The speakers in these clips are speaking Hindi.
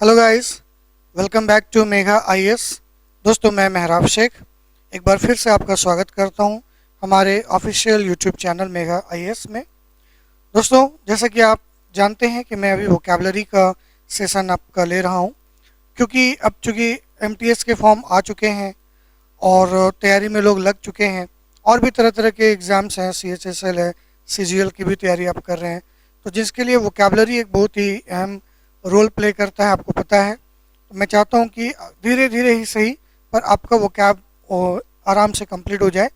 Hello guys, welcome back to Megha IAS. दोस्तों, मैं मेहराब शेख एक बार फिर से आपका स्वागत करता हूं हमारे official YouTube channel Megha IAS में। दोस्तों, जैसा कि आप जानते हैं कि मैं अभी वोकैबलरी का सेशन आपका ले रहा हूं, क्योंकि अब चूँकि एमटीएस के फॉर्म आ चुके हैं और तैयारी में लोग लग चुके हैं। और भी तरह तरह के एग्ज़ाम्स हैं, सीएचएसएल है, सीजीएल की भी तैयारी आप कर रहे हैं, तो जिसके लिए वोकैबलरी एक बहुत ही अहम रोल प्ले करता है, आपको पता है। तो मैं चाहता हूँ कि धीरे धीरे ही सही, पर आपका वोकैब आराम से कंप्लीट हो जाए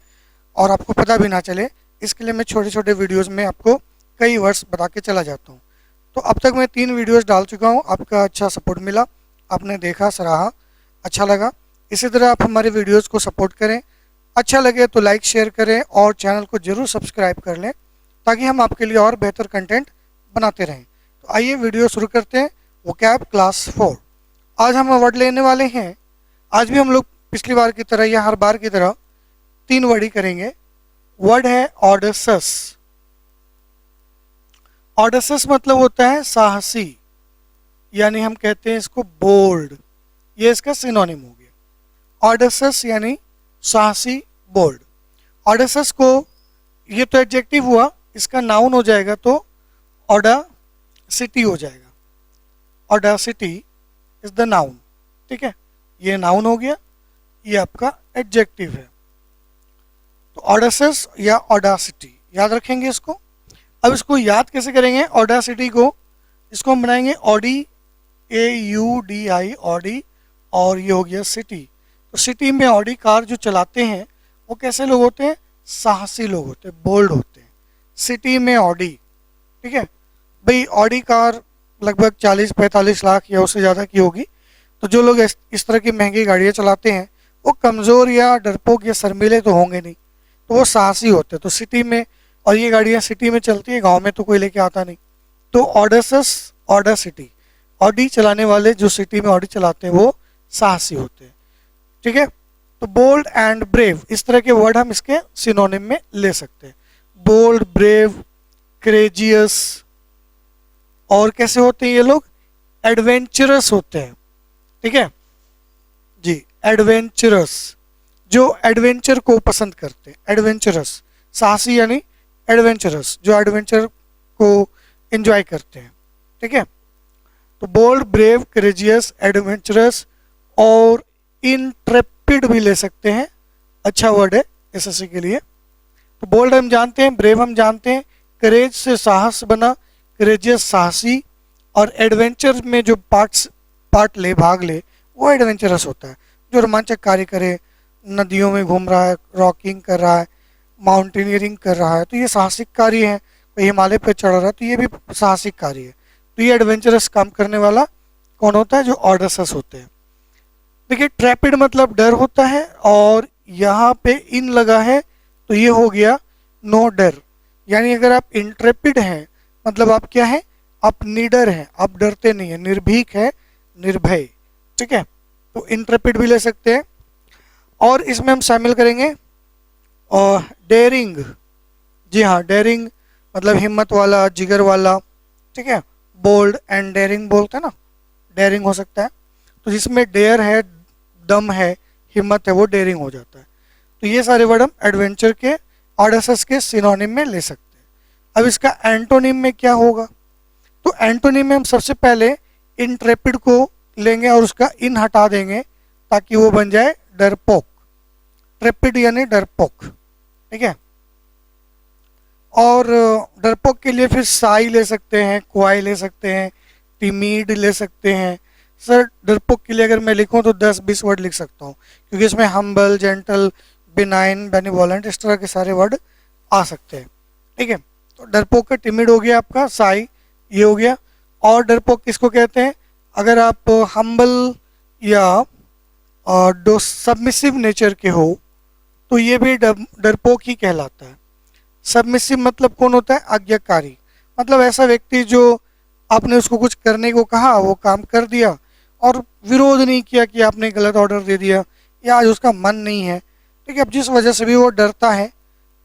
और आपको पता भी ना चले। इसके लिए मैं छोटे छोटे वीडियोस में आपको कई वर्ड्स बता के चला जाता हूँ। तो अब तक मैं 3 वीडियोस डाल चुका हूँ, आपका अच्छा सपोर्ट मिला, आपने देखा, सराहा, अच्छा लगा। इसी तरह आप हमारे वीडियोस को सपोर्ट करें, अच्छा लगे तो लाइक शेयर करें और चैनल को ज़रूर सब्सक्राइब कर लें, ताकि हम आपके लिए और बेहतर कंटेंट बनाते रहें। तो आइए वीडियो शुरू करते हैं। वोकैब क्लास 4, आज हम वर्ड लेने वाले हैं। आज भी हम लोग पिछली बार की तरह या हर बार की तरह 3 वर्ड ही करेंगे। वर्ड है ऑडेसस। ऑडेसस मतलब होता है साहसी, यानी हम कहते हैं इसको बोल्ड। ये इसका सिनोनिम हो गया। ऑडेसस यानी साहसी, बोल्ड। ऑडेसस को, ये तो एडजेक्टिव हुआ, इसका नाउन हो जाएगा तो ऑडासिटी हो जाएगा। ऑडासिटी इज द नाउन, ठीक है। ये नाउन हो गया, ये आपका एडजेक्टिव है। तो ऑडेसस या ऑडासिटी याद रखेंगे इसको। अब इसको याद कैसे करेंगे ऑडासिटी को? इसको हम बनाएंगे ऑडी, AUDI, ऑडी, और ये हो गया सिटी। तो सिटी में ऑडी कार जो चलाते हैं वो कैसे लोग होते हैं? साहसी लोग होते हैं, बोल्ड होते हैं। सिटी में ऑडी, ठीक है भाई। ऑडी कार लगभग 40-45 लाख या उससे ज़्यादा की होगी। तो जो लोग इस तरह की महंगी गाड़ियाँ चलाते हैं वो कमज़ोर या डरपोक या शर्मीले तो होंगे नहीं, तो वो साहसी होते हैं। तो सिटी में, और ये गाड़ियाँ सिटी में चलती है, गांव में तो कोई लेके आता नहीं। तो ऑडेसस, ऑडासिटी, ऑडी चलाने वाले जो सिटी में ऑडी चलाते हैं वो साहसी होते हैं, ठीक है। तो बोल्ड एंड ब्रेव, इस तरह के वर्ड हम इसके सिनोनिम में ले सकते हैं। Bold, brave, courageous. और कैसे होते हैं ये लोग? एडवेंचरस होते हैं, ठीक है जी। एडवेंचरस, जो एडवेंचर को पसंद करते हैं, एडवेंचरस। साहसी यानी एडवेंचरस, जो एडवेंचर को एंजॉय करते हैं, ठीक है। तो बोल्ड, ब्रेव, करेजियस, एडवेंचरस और इंट्रेपिड भी ले सकते हैं। अच्छा वर्ड है एसएससी के लिए। तो बोल्ड हम जानते हैं, ब्रेव हम जानते हैं, करेज से साहस बना, करेजियस साहसी, और एडवेंचर में जो भाग ले वो एडवेंचरस होता है। जो रोमांचक कार्य करे, नदियों में घूम रहा है, रॉकिंग कर रहा है, माउंटेनियरिंग कर रहा है, तो ये साहसिक कार्य है। कोई हिमालय पर चढ़ रहा है तो ये भी साहसिक कार्य है। तो ये एडवेंचरस काम करने वाला कौन होता है? जो ऑडेसस होते हैं। देखिए, ट्रैपिड मतलब डर होता है, और यहाँ पे इन लगा है तो ये हो गया नो डर। यानी अगर आप इंट्रेपिड हैं मतलब आप क्या है? आप निडर हैं, आप डरते नहीं है, निर्भीक है, निर्भय, ठीक है। तो इंट्रेपिड भी ले सकते हैं। और इसमें हम शामिल करेंगे और डेयरिंग। जी हाँ, डेयरिंग मतलब हिम्मत वाला, जिगर वाला, ठीक है। बोल्ड एंड डेयरिंग बोलते हैं ना, डेयरिंग हो सकता है। तो जिसमें डेयर है, दम है, हिम्मत है, वो डेयरिंग हो जाता है। तो ये सारे वर्ड हम एडवेंचर के, ऑडेसस के सिनोनिम में ले सकते हैं। अब इसका एंटोनिम में क्या होगा? तो एंटोनिम में हम सबसे पहले इंट्रेपिड को लेंगे और उसका इन हटा देंगे ताकि वो बन जाए डरपोक। ट्रेपिड यानी डरपोक, ठीक है। और डरपोक के लिए फिर साई ले सकते हैं, क्वाई ले सकते हैं, टिमीड ले सकते हैं। सर, डरपोक के लिए अगर मैं लिखूं तो 10-20 वर्ड लिख सकता हूँ, क्योंकि इसमें हम्बल, जेंटल, बिनाइन, बेनिवोलेंट, इस तरह के सारे वर्ड आ सकते हैं, ठीक है। तो डरपोक का टिमिड हो गया आपका, साई ये हो गया। और डरपोक किसको कहते हैं? अगर आप हम्बल या सबमिसिव नेचर के हो तो ये भी डरपोक ही कहलाता है। सबमिसिव मतलब कौन होता है? आज्ञाकारी। मतलब ऐसा व्यक्ति जो आपने उसको कुछ करने को कहा, वो काम कर दिया और विरोध नहीं किया कि आपने गलत ऑर्डर दे दिया या आज उसका मन नहीं है, ठीक है। अब जिस वजह से भी वो डरता है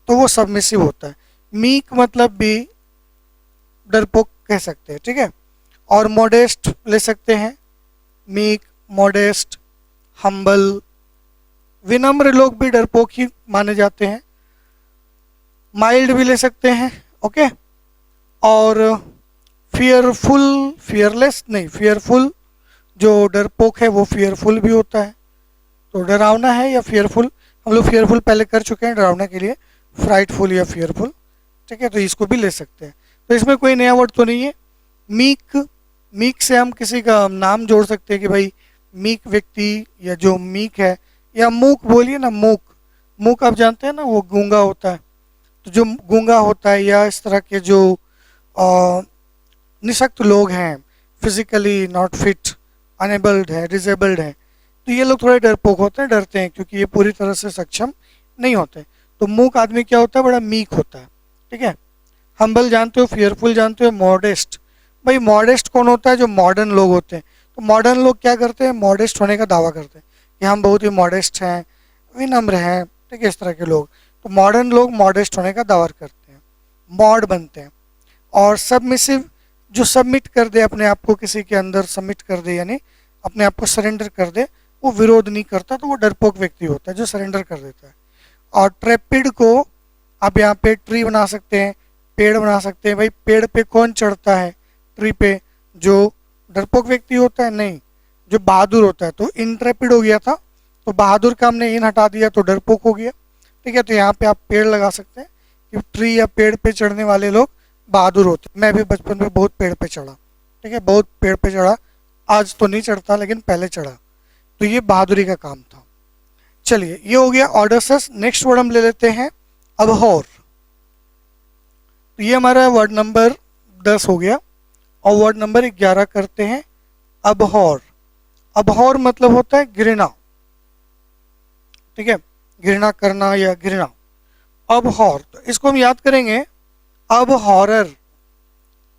तो वो सबमिसिव होता है। मीक मतलब भी डरपोक कह सकते हैं, ठीक है। और मॉडेस्ट ले सकते हैं, मीक, मॉडेस्ट, हम्बल। विनम्र लोग भी डरपोक ही माने जाते हैं। माइल्ड भी ले सकते हैं, ओके। और फियरफुल, फियरलेस नहीं, फियरफुल, जो डरपोक है वो फियरफुल भी होता है। तो डरावना है या फियरफुल, हम लोग फियरफुल पहले कर चुके हैं डरावना के लिए, फ्राइटफुल या फियरफुल, ठीक है। तो इसको भी ले सकते हैं। तो इसमें कोई नया वर्ड तो नहीं है। मीक, मीक से हम किसी का नाम जोड़ सकते हैं कि भाई मीक व्यक्ति, या जो मीक है, या मूक बोलिए ना, मूक। मूक आप जानते हैं ना, वो गूंगा होता है। तो जो गूंगा होता है, या इस तरह के जो निशक्त लोग हैं, फिजिकली नॉट फिट, अनेबल्ड है, डिजेबल्ड है, तो ये लोग थोड़े डरपोक होते हैं, डरते हैं क्योंकि ये पूरी तरह से सक्षम नहीं होते। तो मूक आदमी क्या होता है, बड़ा मीक होता है, ठीक है। हम्बल जानते हो, फियरफुल जानते हो, मॉडेस्ट। भाई मॉडेस्ट कौन होता है, जो मॉडर्न लोग होते हैं। तो मॉडर्न लोग क्या करते हैं, मॉडेस्ट होने का दावा करते हैं कि हम बहुत ही मॉडेस्ट हैं, विनम्र हैं, ठीक है, इस तरह के लोग। तो मॉडर्न लोग मॉडेस्ट होने का दावा करते हैं, मॉड बनते हैं। और सबमिसिव, जो सबमिट कर दे अपने आप को किसी के अंदर, सबमिट कर दे यानी अपने आप को सरेंडर कर दे, वो विरोध नहीं करता, तो वो डरपोक व्यक्ति होता है जो सरेंडर कर देता है। और ट्रेपिड को आप यहाँ पे ट्री बना सकते हैं, पेड़ बना सकते हैं। भाई पेड़ पे कौन चढ़ता है, ट्री पे, जो डरपोक व्यक्ति होता है, नहीं, जो बहादुर होता है। तो इंट्रेपिड हो गया था, तो बहादुर का हमने इन हटा दिया तो डरपोक हो गया, ठीक है। तो यहाँ पे आप पेड़ लगा सकते हैं कि ट्री या पेड़ पे चढ़ने वाले लोग बहादुर होते हैं। मैं भी बचपन में बहुत पेड़ पे चढ़ा, ठीक है, बहुत पेड़ पे चढ़ा। आज तो नहीं चढ़ता लेकिन पहले चढ़ा, तो ये बहादुरी का काम था। चलिए, ये हो गया ऑडर्सस। नेक्स्ट वर्ड हम ले लेते हैं अबहॉर। तो ये हमारा वर्ड नंबर 10 हो गया। और वर्ड नंबर 11 करते हैं, अबहॉर। अबहॉर मतलब होता है घृणा, ठीक है, घृणा करना या घृणा। अबहॉर, तो इसको हम याद करेंगे, अब हॉरर।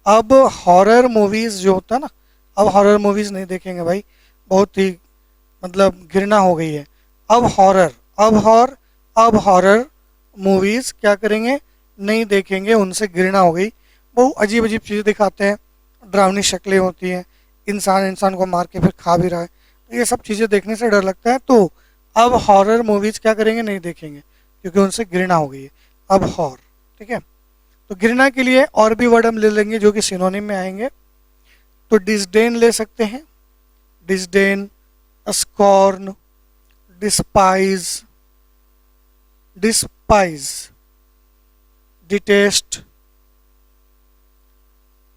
अब हॉरर मूवीज जो होता है ना, अब हॉरर मूवीज नहीं देखेंगे भाई, बहुत ही मतलब घृणा हो गई है। अब हॉरर, अब हॉरर मूवीज क्या करेंगे, नहीं देखेंगे, उनसे घृणा हो गई। बहुत अजीब अजीब चीज़ें दिखाते हैं, डरावनी शक्लें होती हैं, इंसान इंसान को मार के फिर खा भी रहा है, तो ये सब चीज़ें देखने से डर लगता है। तो अब हॉरर मूवीज क्या करेंगे, नहीं देखेंगे, क्योंकि उनसे घृणा हो गई है। अब हॉर, ठीक है। तो घृणा के लिए और भी वर्ड हम ले लेंगे जो कि सिनोनिम में आएंगे। तो डिसडेन ले सकते हैं, disdain, scorn, despise, despise, detest,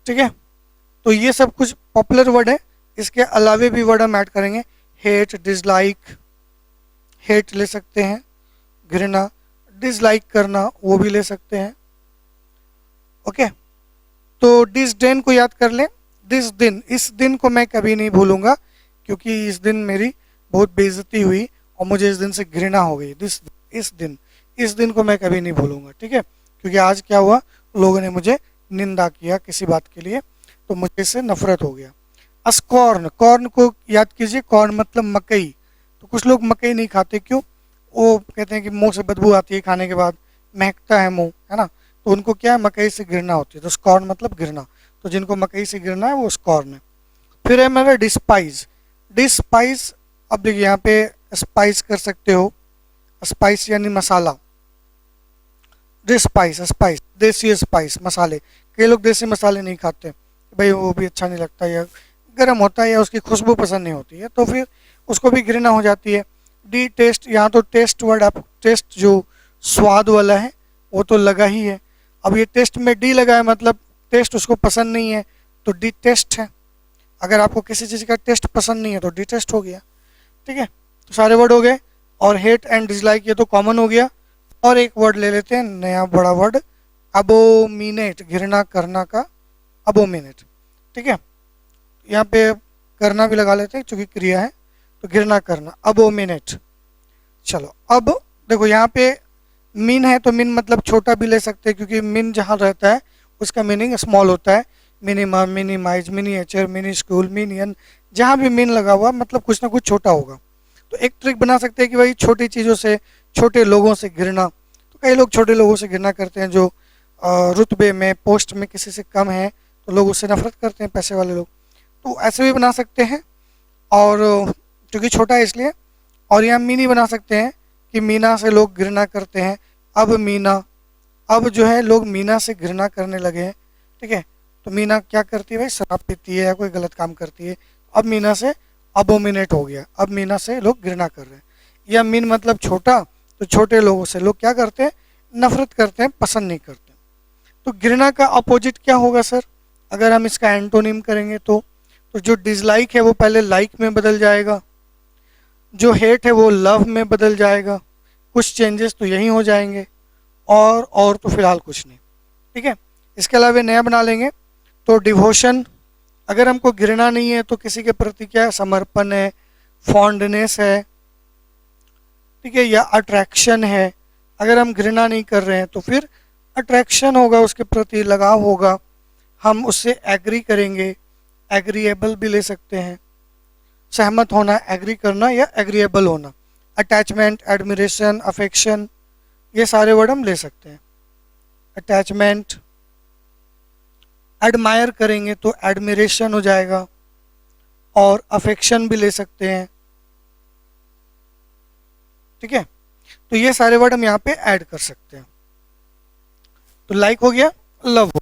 ठीक है। तो ये सब कुछ पॉपुलर वर्ड है। इसके अलावे भी वर्ड हम ऐड करेंगे, हेट, डिसलाइक। हेट ले सकते हैं, घृणा, डिसलाइक करना वो भी ले सकते हैं, ओके। तो डिसडेन को याद कर लें, दिस दिन, इस दिन को मैं कभी नहीं भूलूंगा, क्योंकि इस दिन मेरी बहुत बेइज्जती हुई और मुझे इस दिन से घृणा हो गई। इस दिन को मैं कभी नहीं भूलूंगा, ठीक है, क्योंकि आज क्या हुआ, लोगों ने मुझे निंदा किया किसी बात के लिए, तो मुझे इससे नफरत हो गया। अस्कॉर्न, कॉर्न को याद कीजिए, कॉर्न मतलब मकई। तो कुछ लोग मकई नहीं खाते, क्यों, वो कहते हैं कि मुंह से बदबू आती है खाने के बाद, महकता है मुंह, है ना, तो उनको क्या है, मकई से घृणा होती है। तो स्कॉर्न मतलब घृणा, तो जिनको मकई से घृणा है वो स्कॉर्न है। फिर है मेरा डिस्पाइज। डिस्पाइज, अब देखिए यहाँ पे स्पाइस कर सकते हो, स्पाइस यानी मसाला, डिस्पाइस, स्पाइस, देसी स्पाइस, मसाले। कई लोग देसी मसाले नहीं खाते भाई, वो भी अच्छा नहीं लगता, या गर्म होता है, या उसकी खुशबू पसंद नहीं होती है, तो फिर उसको भी घृणा हो जाती है। डी टेस्ट, यहाँ तो टेस्ट वर्ड, आप टेस्ट जो स्वाद वाला है वो तो लगा ही है। अब ये टेस्ट में डी लगा है, मतलब टेस्ट उसको पसंद नहीं है, तो डी टेस्ट है। अगर आपको किसी चीज़ का टेस्ट पसंद नहीं है तो डी टेस्ट हो गया, ठीक है। तो सारे वर्ड हो गए। और हेट एंड डिसलाइक ये तो कॉमन हो गया। और एक वर्ड ले लेते हैं, नया बड़ा वर्ड, अबोमिनेट, घृणा करना का अबोमिनेट, ठीक है। यहाँ पे करना भी लगा लेते हैं क्योंकि क्रिया है, तो घृणा करना, अबोमिनेट। चलो अब देखो यहाँ पे मिन है, तो मिन मतलब छोटा भी ले सकते हैं, क्योंकि मिन जहाँ रहता है उसका मीनिंग स्मॉल होता है। Minimum, minimise, miniature, mini school, minion, जहाँ भी मिन लगा हुआ मतलब कुछ ना कुछ छोटा होगा। तो एक ट्रिक बना सकते हैं कि भाई छोटी चीज़ों से, छोटे लोगों से घृणा। तो कई लोग छोटे लोगों से घृणा करते हैं, जो रुतबे में, पोस्ट में किसी से कम है, तो लोग उससे नफरत करते हैं, पैसे वाले लोग। तो ऐसे भी बना सकते हैं। और क्योंकि छोटा है इसलिए। और यहाँ मीनी बना सकते हैं कि मीना से लोग घृणा करते हैं। अब मीना, अब जो है लोग मीना से घृणा करने लगे हैं। ठीक है, तो मीना क्या करती है भाई, शराब पीती है या कोई गलत काम करती है। अब मीना से अबोमिनेट हो गया, अब मीना से लोग घृणा कर रहे हैं। या मीन मतलब छोटा, तो छोटे लोगों से लोग क्या करते हैं, नफरत करते हैं, पसंद नहीं करते। तो घृणा का अपोजिट क्या होगा सर, अगर हम इसका एंटोनिम करेंगे तो जो डिसलाइक है वो पहले लाइक में बदल जाएगा, जो हेट है वो लव में बदल जाएगा। कुछ चेंजेस तो यही हो जाएंगे, और तो फिलहाल कुछ नहीं। ठीक है, इसके अलावा नया बना लेंगे। तो डिवोशन, अगर हमको घृणा नहीं है तो किसी के प्रति क्या है, समर्पण है, फॉन्डनेस है। ठीक है, या अट्रैक्शन है। अगर हम घृणा नहीं कर रहे हैं तो फिर अट्रैक्शन होगा, उसके प्रति लगाव होगा, हम उससे एग्री करेंगे। एग्रीएबल भी ले सकते हैं, सहमत होना, एग्री करना या एग्रीएबल होना। अटैचमेंट, एडमिरेशन, अफेक्शन, ये सारे वर्ड हम ले सकते हैं। अटैचमेंट, एडमायर करेंगे तो एडमिरेशन हो जाएगा, और अफेक्शन भी ले सकते हैं। ठीक है, तो ये सारे वर्ड हम यहाँ पे ऐड कर सकते हैं। तो लाइक हो गया, लव हो,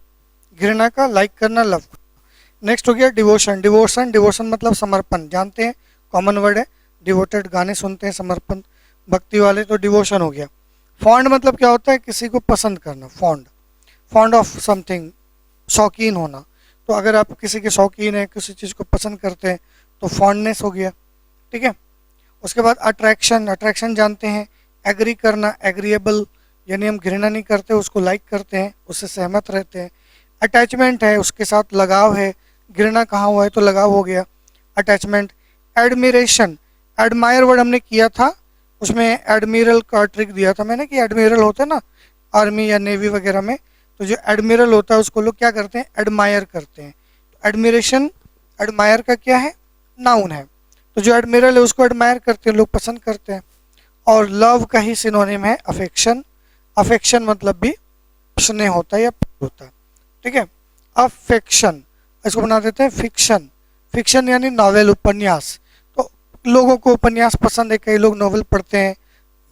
घृणा का लाइक करना, लव। नेक्स्ट हो गया डिवोशन। डिवोशन मतलब समर्पण, जानते हैं, कॉमन वर्ड है। डिवोटेड, गाने सुनते हैं, समर्पण भक्ति वाले, तो डिवोशन हो गया। फॉन्ड मतलब क्या होता है, किसी को पसंद करना, फॉन्ड ऑफ समथिंग, शौकीन होना। तो अगर आप किसी के शौकीन हैं, किसी चीज़ को पसंद करते हैं तो फॉन्डनेस हो गया। ठीक है, उसके बाद अट्रैक्शन जानते हैं, एग्री करना, एग्रीएबल, यानी हम घृणा नहीं करते, उसको लाइक करते हैं, उससे सहमत रहते हैं। अटैचमेंट है, उसके साथ लगाव है, घृणा कहाँ हुआ है तो लगाव हो गया, अटैचमेंट। एडमिरेशन, एडमायर वर्ड हमने किया था, उसमें एडमिरल का ट्रिक दिया था मैंने कि एडमिरल होता है ना आर्मी या नेवी वगैरह में, तो जो एडमिरल होता है उसको लोग क्या करते हैं, एडमायर करते हैं। तो एडमिरेशन, एडमायर का क्या है, नाउन है, तो जो एडमिरल है उसको एडमायर करते हैं, लोग पसंद करते हैं। और लव का ही सिनोनिम है अफेक्शन। अफेक्शन मतलब भी स्नेह होता है या प्यार होता है। ठीक है, अफेक्शन, इसको बना देते हैं फिक्शन। फिक्शन यानी नॉवेल, उपन्यास। तो लोगों को उपन्यास पसंद है, कई लोग नॉवेल पढ़ते हैं,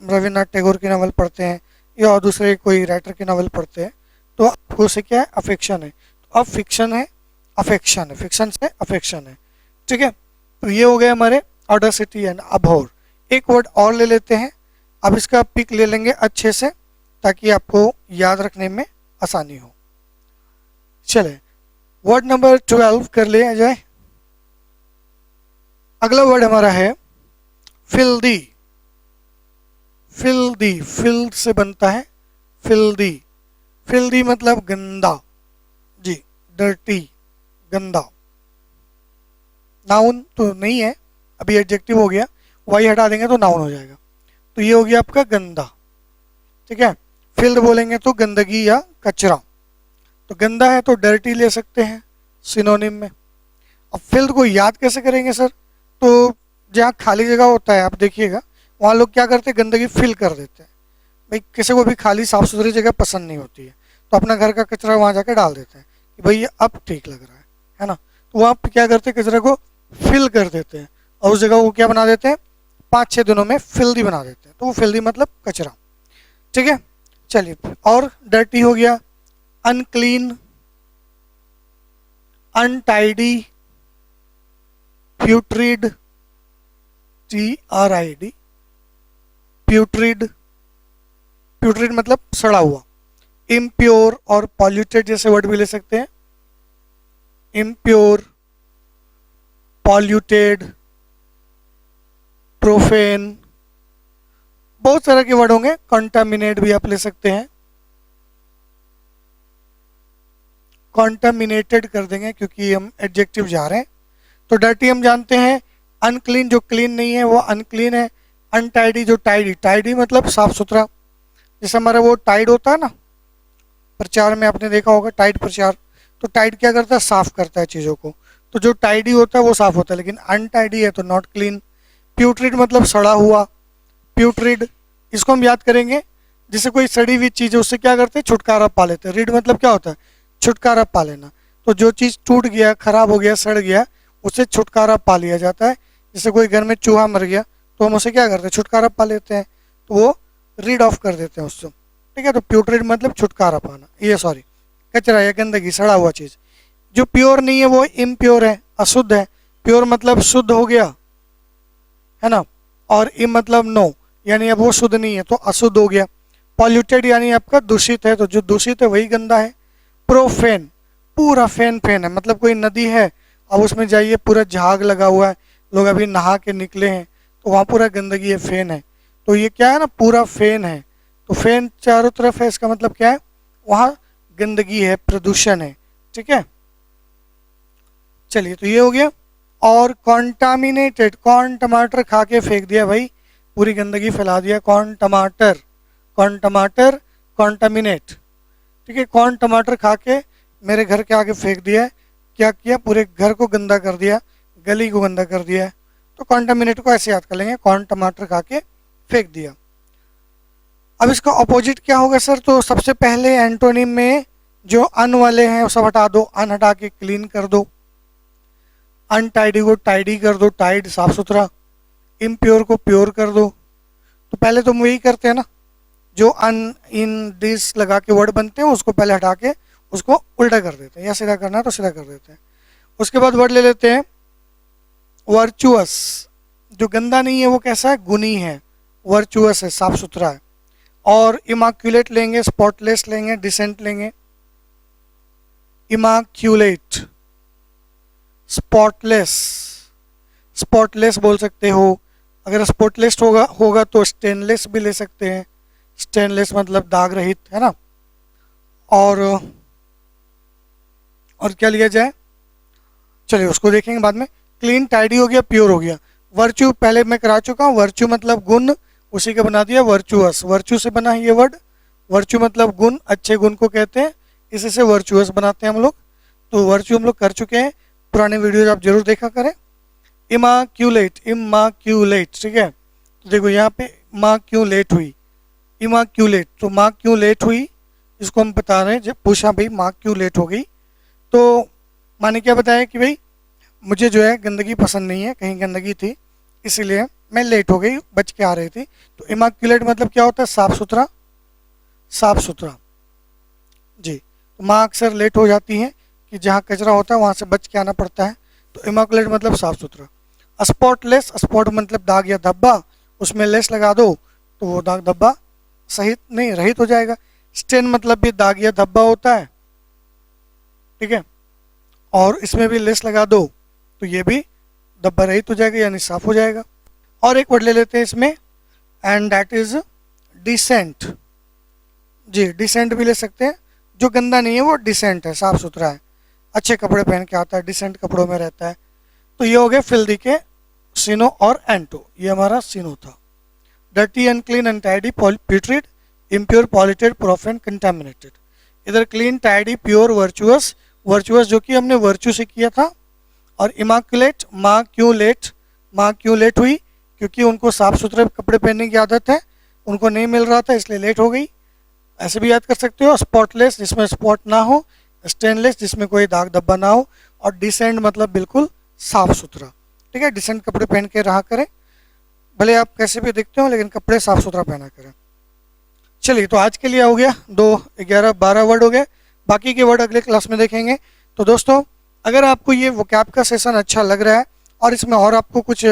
रविन्द्रनाथ टैगोर की नॉवेल पढ़ते हैं या दूसरे कोई राइटर की नॉवेल पढ़ते हैं, तो आपको से क्या है, अफेक्शन है। तो अब फिक्शन है, अफेक्शन है, फिक्शन से अफेक्शन है। ठीक है, तो ये हो गए हमारे ऑडेसिटी एंड अबोर। एक वर्ड और ले लेते हैं, अब इसका पिक ले लेंगे अच्छे से ताकि आपको याद रखने में आसानी हो। चले वर्ड नंबर 12 कर लिया जाए। अगला वर्ड हमारा है फिल्दी। फिल्दी, फिल्ड से बनता है फिल्दी। फिल्दी मतलब गंदा, जी, डर्टी, गंदा। नाउन तो नहीं है, अभी एडजेक्टिव हो गया, वाई हटा देंगे तो नाउन हो जाएगा। तो ये हो गया आपका गंदा। ठीक है, फिल्ड बोलेंगे तो गंदगी या कचरा। तो गंदा है तो डर्टी ले सकते हैं सिनोनिम में। अब फिल्ड को याद कैसे करेंगे सर, तो जहाँ खाली जगह होता है आप देखिएगा, वहाँ लोग क्या करते हैं, गंदगी फिल कर देते हैं। भाई किसी को भी खाली साफ सुथरी जगह पसंद नहीं होती है, तो अपना घर का कचरा वहाँ जाकर डाल देते हैं कि भाई ये अब ठीक लग रहा है ना। तो वहाँ पे क्या करते हैं, कचरे को फिल कर देते हैं और उस जगह को क्या बना देते हैं, 5-6 दिनों में फिल्दी बना देते हैं। तो वो फिल्दी मतलब कचरा। ठीक है, चलिए, और डर्टी हो गया, अनक्लीन, अनटाइडी, प्यूट्रिड, TRID, प्यूट्रिड, प्यूट्रिड मतलब सड़ा हुआ। इम्प्योर और पॉल्यूटेड जैसे वर्ड भी ले सकते हैं, इम्प्योर, पॉल्यूटेड, प्रोफेन, बहुत तरह के वर्ड होंगे। कॉन्टामिनेट भी आप ले सकते हैं, कॉन्टामिनेटेड कर देंगे क्योंकि हम एडजेक्टिव जा रहे हैं। तो डर्टी हम जानते हैं, अनक्लीन जो क्लीन नहीं है वो अनक्लीन है, अनटाइडी जो टाइडी, टाइडी मतलब साफ सुथरा, जैसे हमारा वो टाइड होता है ना, प्रचार में आपने देखा होगा टाइड प्रचार, तो टाइड क्या करता है, साफ करता है चीज़ों को। तो जो टाइडी होता है वो साफ होता है, लेकिन अनटाइडी है तो नॉट क्लीन। प्यूट्रिड मतलब सड़ा हुआ, प्यूट्रिड, इसको हम याद करेंगे, जैसे कोई सड़ी हुई चीज़ है उससे क्या करते हैं, छुटकारा पा लेते हैं। रिड मतलब क्या होता है, छुटकारा पा लेना। तो जो चीज़ टूट गया, खराब हो गया, सड़ गया, उससे छुटकारा पा लिया जाता है, जैसे कोई घर में चूहा मर गया तो हम उसे क्या करते हैं, छुटकारा पा लेते हैं, तो वो रीड ऑफ कर देते हैं उससे, ठीक है। तो प्यूट्रिड मतलब छुटकारा पाना, ये सॉरी कचरा या गंदगी, सड़ा हुआ चीज़। जो प्योर नहीं है वो इम्प्योर है, अशुद्ध है। प्योर मतलब शुद्ध हो गया, है ना, और इम मतलब नो, यानी अब वो शुद्ध नहीं है तो अशुद्ध हो गया। पॉल्यूटेड यानी आपका दूषित है, तो जो दूषित है वही गंदा है। प्रोफेन, पूरा फेन फेन है, मतलब कोई नदी है, अब उसमें जाइए पूरा झाग लगा हुआ है, लोग अभी नहा के निकले हैं, तो वहाँ पूरा गंदगी है, फेन है। तो ये क्या है ना, पूरा फेन है, तो फेन चारों तरफ है, इसका मतलब क्या है, वहाँ गंदगी है, प्रदूषण है, ठीक है। चलिए, तो ये हो गया। और कॉन्टामिनेटेड, कौन टमाटर खा के फेंक दिया भाई, पूरी गंदगी फैला दिया, कौन टमाटर, कौन टमाटर, कॉन्टामिनेट, ठीक है। कौन टमाटर खा के मेरे घर के आगे फेंक दिया है, क्या किया, पूरे घर को गंदा कर दिया, गली को गंदा कर दिया है, तो कॉन्टामिनेट को ऐसे याद कर लेंगे, कौन टमाटर खा के फेंक दिया। अब इसका ऑपोजिट क्या होगा सर, तो सबसे पहले एंटोनिम में जो अन वाले हैं वो सब हटा दो, अन हटा के क्लीन कर दो, अनटाइडी को टाइडी कर दो, टाइड साफ सुथरा, इम्प्योर को प्योर कर दो। तो पहले तो हम यही करते हैं ना, जो अन इन दिस लगा के वर्ड बनते हैं उसको पहले हटा के उसको उल्टा कर देते हैं, या सीधा करना है तो सीधा कर देते हैं। उसके बाद वर्ड ले लेते हैं वर्चुअस, जो गंदा नहीं है वो कैसा है, गुणी है, वर्चुअस है, साफ सुथरा है। और इमाक्यूलेट लेंगे, स्पॉटलेस लेंगे, डिसेंट लेंगे। इमाक्यूलेट, स्पॉटलेस, स्पॉटलेस बोल सकते हो, अगर स्पॉटलेस होगा तो स्टेनलेस भी ले सकते हैं, स्टेनलेस मतलब दाग रहित, है ना। और क्या लिया जाए, चलिए उसको देखेंगे बाद में। क्लीन टाइडी हो गया, प्योर हो गया। वर्च्यू पहले मैं करा चुका हूँ, वर्च्यू मतलब गुण, उसी का बना दिया वर्चुअस, वर्च्यू से बना है ये वर्ड, वर्च्यू मतलब गुण, अच्छे गुण को कहते हैं, इसी से वर्चुअस बनाते हैं हम लोग। तो वर्च्यू हम लोग कर चुके हैं, पुराने वीडियोज आप जरूर देखा करें। इमाक्यूलेट, इमाक्यूलेट, ठीक है। तो देखो यहाँ पे माँ क्यों लेट हुई, इमाक्यूलेट, तो माँ क्यों लेट हुई इसको हम बता रहे हैं। जब पूछा भाई माँ क्यों लेट हो गई, तो माँ ने क्या बताया कि भाई मुझे जो है गंदगी पसंद नहीं है, कहीं गंदगी थी इसीलिए मैं लेट हो गई, बच के आ रही थी। तो इमाक्यूलेट मतलब क्या होता है, साफ सुथरा, साफ सुथरा जी। तो माँ अक्सर लेट हो जाती हैं कि जहाँ कचरा होता है वहाँ से बच के आना पड़ता है, तो इमाक्यूलेट मतलब साफ सुथरा। स्पॉटलेस, स्पॉट मतलब दाग या धब्बा, उसमें लेस लगा दो तो वो दाग धब्बा सहित नहीं रहित हो जाएगा। स्टेन मतलब भी दाग या धब्बा होता है, ठीक है, और इसमें भी लेस लगा दो तो ये भी धब्बा रहित हो जाएगा, यानी साफ हो जाएगा। और एक वर्ड ले लेते हैं इसमें, एंड दैट इज डिसेंट जी। डिसेंट भी ले सकते हैं, जो गंदा नहीं है वो डिसेंट है, साफ सुथरा है, अच्छे कपड़े पहन के आता है, डिसेंट कपड़ों में रहता है। तो ये हो गए फिल्दी के सिनो और एंटो, ये हमारा सिनो था। Dirty, unclean, untidy, putrid, impure, polluted, profane, contaminated. इधर clean, tidy, pure, virtuous, virtuous जो कि हमने वर्चू से किया था। और इमाक्यूलेट, माँ क्यों लेट, माँ क्यों लेट हुई, क्योंकि उनको साफ सुथरे कपड़े पहनने की आदत है, उनको नहीं मिल रहा था इसलिए लेट हो गई, ऐसे भी याद कर सकते हो। स्पॉटलेस जिसमें स्पॉट ना हो, स्टेनलेस जिसमें कोई दाग धब्बा ना हो, और डिसेंट मतलब बिल्कुल साफ सुथरा, ठीक है। डिसेंट कपड़े पहन के रहा करें, भले आप कैसे भी दिखते हो लेकिन कपड़े साफ सुथरा पहना करें। चलिए, तो आज के लिए हो गया 2, 11, 12 वर्ड हो गए, बाकी के वर्ड अगले क्लास में देखेंगे। तो दोस्तों, अगर आपको ये वोकैब का सेशन अच्छा लग रहा है और इसमें और आपको कुछ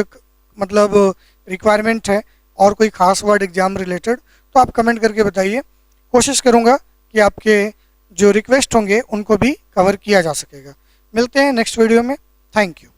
मतलब रिक्वायरमेंट है और कोई खास वर्ड एग्जाम रिलेटेड, तो आप कमेंट करके बताइए, कोशिश करूँगा कि आपके जो रिक्वेस्ट होंगे उनको भी कवर किया जा सकेगा। मिलते हैं नेक्स्ट वीडियो में, थैंक यू।